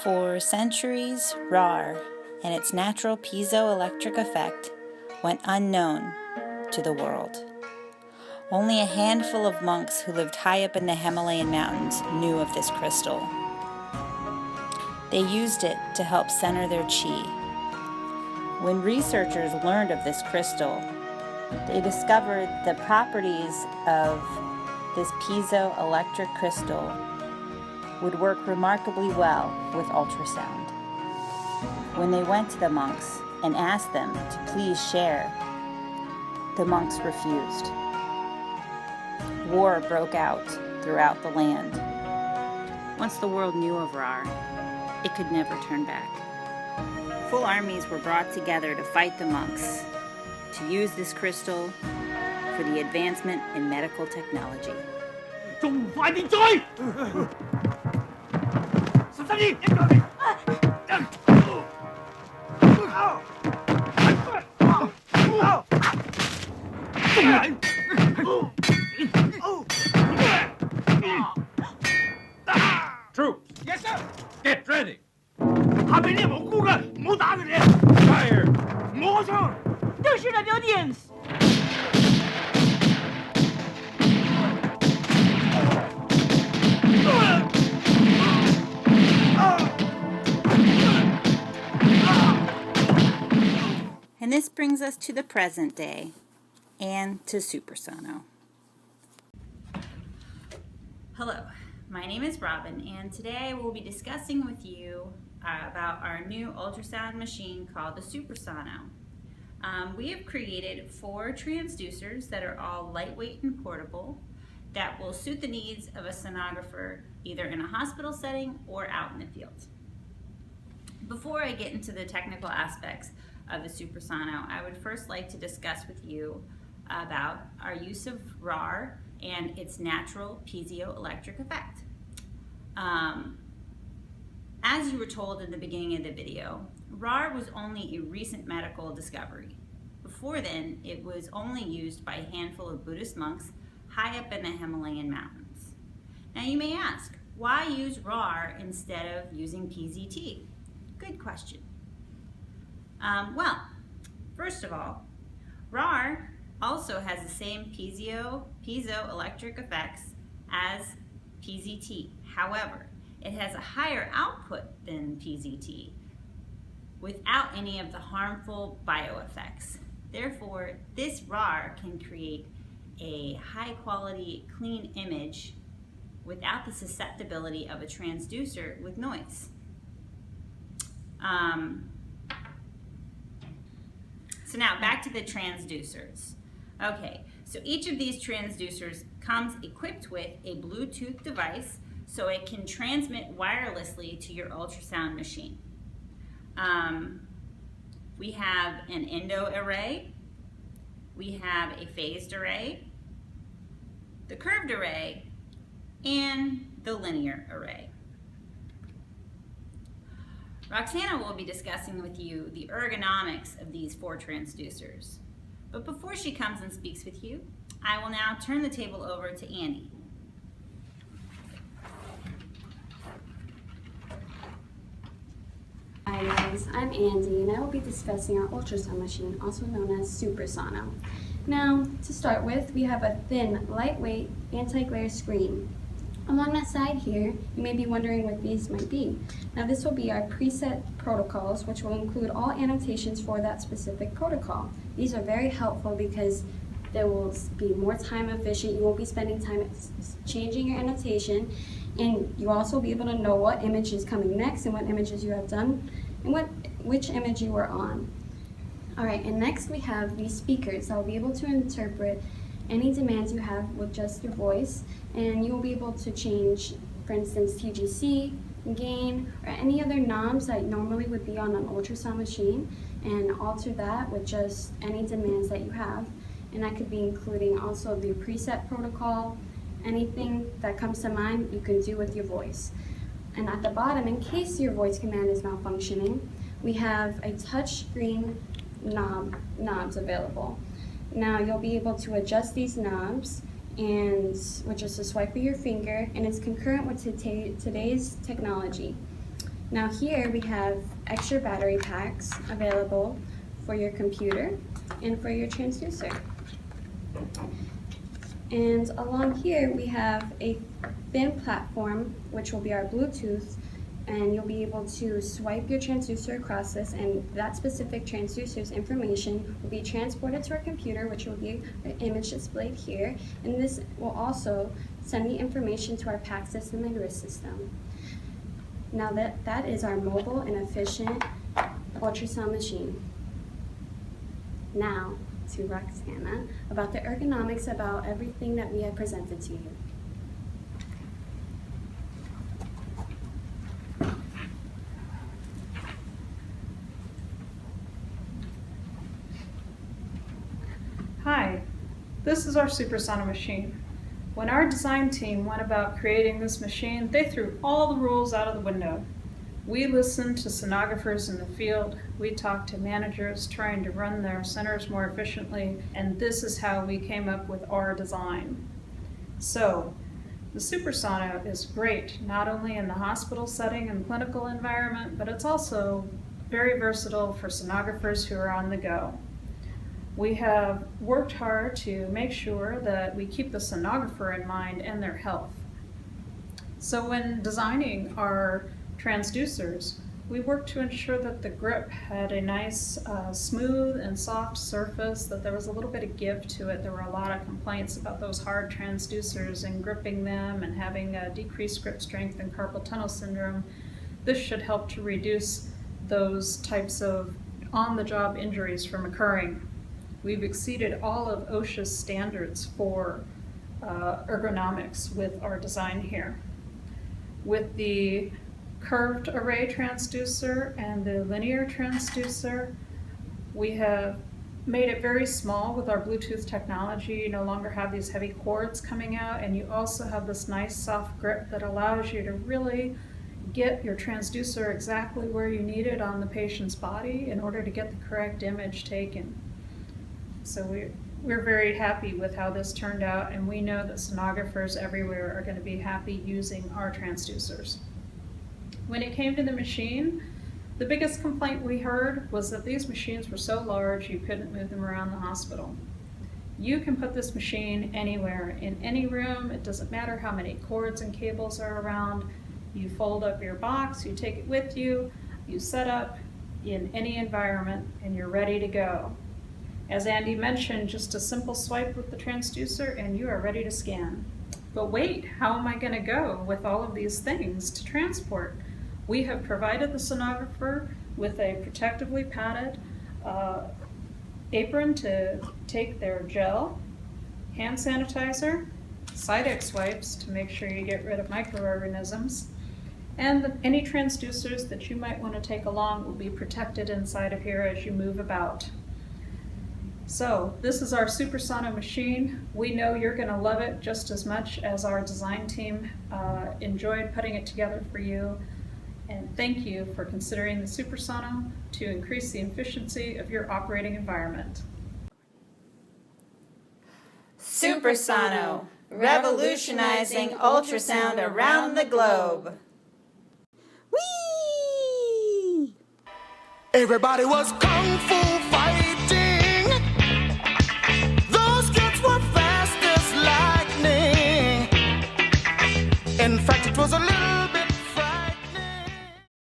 For centuries, RAR and its natural piezoelectric effect went unknown to the world. Only a handful of monks who lived high up in the Himalayan mountains knew of this crystal. They used it to help center their chi. When researchers learned of this crystal, they discovered the properties of this piezoelectric crystal would work remarkably well with ultrasound. When they went to the monks and asked them to please share, the monks refused. War broke out throughout the land. Once the world knew of RAR, it could never turn back. Full armies were brought together to fight the monks, to use this crystal for the advancement in medical technology. Troops! Yes, sir! Get ready! Fire! And this brings us to the present day and to Super Sono. Hello, my name is Robin, and today we'll be discussing with you about our new ultrasound machine called the Super Sono. We have created 4 transducers that are all lightweight and portable that will suit the needs of a sonographer either in a hospital setting or out in the field. Before I get into the technical aspects of the Super Sono, I would first like to discuss with you about our use of RAR and its natural piezoelectric effect. As you were told in the beginning of the video, RAR was only a recent medical discovery. Before then, it was only used by a handful of Buddhist monks high up in the Himalayan mountains. Now you may ask, why use RAR instead of using PZT? Good question. Well, first of all, RAR also has the same piezoelectric effects as PZT. However, it has a higher output than PZT without any of the harmful bioeffects. Therefore, this RAR can create a high quality, clean image without the susceptibility of a transducer with noise. So now back to the transducers. Okay, so each of these transducers comes equipped with a Bluetooth device so it can transmit wirelessly to your ultrasound machine. We have an endo array, we have a phased array, the curved array, and the linear array. Roxana will be discussing with you the ergonomics of these 4 transducers. But before she comes and speaks with you, I will now turn the table over to Andy. Hi guys, I'm Andy and I will be discussing our ultrasound machine, also known as Super Sono. Now, to start with, we have a thin, lightweight, anti-glare screen. Along that side here, you may be wondering what these might be. Now this will be our preset protocols, which will include all annotations for that specific protocol. These are very helpful because they will be more time efficient. You won't be spending time changing your annotation, and you also be able to know what image is coming next and what images you have done and which image you are on. Alright, and next we have these speakers that will be able to interpret any demands you have with just your voice, and you will be able to change for instance, TGC, gain, or any other knobs that normally would be on an ultrasound machine, and alter that with just any demands that you have. And that could be including also the preset protocol, anything that comes to mind you can do with your voice. And at the bottom, in case your voice command is malfunctioning, we have a touch screen knobs available. Now you'll be able to adjust these knobs, and with just a swipe of your finger, and it's concurrent with today's technology. Now here we have extra battery packs available for your computer and for your transducer. And along here we have a thin platform, which will be our Bluetooth, and you'll be able to swipe your transducer across this, and that specific transducer's information will be transported to our computer, which will be an image displayed here, and this will also send the information to our PAC system and grid system. Now that is our mobile and efficient ultrasound machine. Now to Roxana about the ergonomics about everything that we have presented to you. Hi, this is our Sono machine. When our design team went about creating this machine, they threw all the rules out of the window. We listened to sonographers in the field, we talked to managers trying to run their centers more efficiently, and this is how we came up with our design. So, the Sono is great, not only in the hospital setting and clinical environment, but it's also very versatile for sonographers who are on the go. We have worked hard to make sure that we keep the sonographer in mind and their health. So when designing our transducers, we worked to ensure that the grip had a nice smooth and soft surface, that there was a little bit of give to it. There were a lot of complaints about those hard transducers and gripping them and having a decreased grip strength and carpal tunnel syndrome. This should help to reduce those types of on-the-job injuries from occurring. We've exceeded all of OSHA's standards for ergonomics with our design here. With the curved array transducer and the linear transducer, we have made it very small with our Bluetooth technology. You no longer have these heavy cords coming out, and you also have this nice soft grip that allows you to really get your transducer exactly where you need it on the patient's body in order to get the correct image taken. So we're very happy with how this turned out, and we know that sonographers everywhere are going to be happy using our transducers. When it came to the machine, the biggest complaint we heard was that these machines were so large you couldn't move them around the hospital. You can put this machine anywhere, in any room. It doesn't matter how many cords and cables are around. You fold up your box, you take it with you, you set up in any environment, and you're ready to go. As Andy mentioned, just a simple swipe with the transducer and you are ready to scan. But wait, how am I going to go with all of these things to transport? We have provided the sonographer with a protectively padded apron to take their gel, hand sanitizer, Cydex wipes to make sure you get rid of microorganisms, and any transducers that you might want to take along will be protected inside of here as you move about. So this is our Sono machine. We know you're going to love it just as much as our design team enjoyed putting it together for you. And thank you for considering the Sono to increase the efficiency of your operating environment. Sono, revolutionizing ultrasound around the globe. Whee! Everybody was kung fu